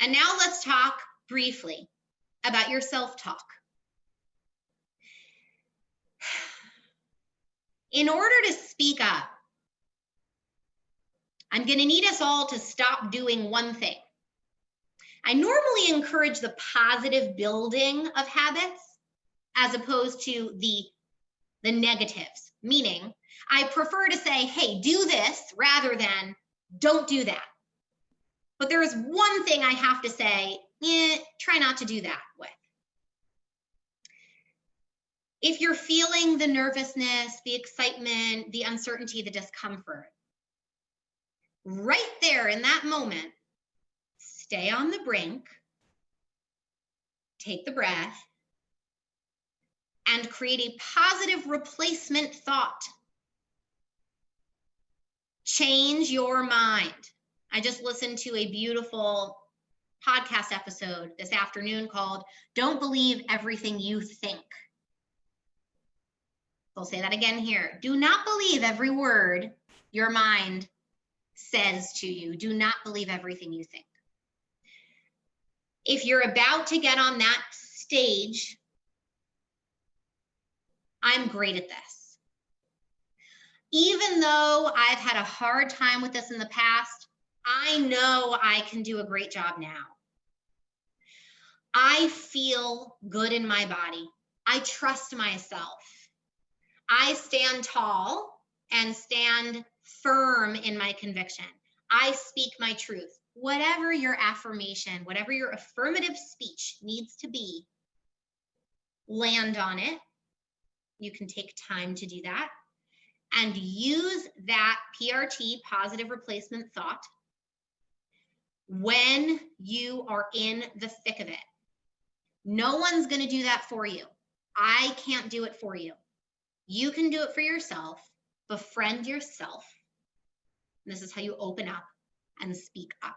And now let's talk briefly about your self-talk. In order to speak up, I'm going to need us all to stop doing one thing. I normally encourage the positive building of habits as opposed to the negatives, meaning I prefer to say, hey, do this rather than don't do that. But there is one thing I have to say, try not to do that with. If you're feeling the nervousness, the excitement, the uncertainty, the discomfort, right there in that moment, stay on the brink, take the breath, and create a positive replacement thought. Change your mind. I just listened to a beautiful podcast episode this afternoon called Don't Believe Everything You Think. I'll say that again here. Do not believe every word your mind says to you. Do not believe everything you think. If you're about to get on that stage, I'm great at this. Even though I've had a hard time with this in the past, I know I can do a great job now. I feel good in my body. I trust myself. I stand tall and stand firm in my conviction. I speak my truth. Whatever your affirmation, whatever your affirmative speech needs to be, land on it. You can take time to do that and use that PRT, positive replacement thought, when you are in the thick of it. No one's going to do that for you. I can't do it for you. You can do it for yourself. Befriend yourself. And this is how you open up and speak up.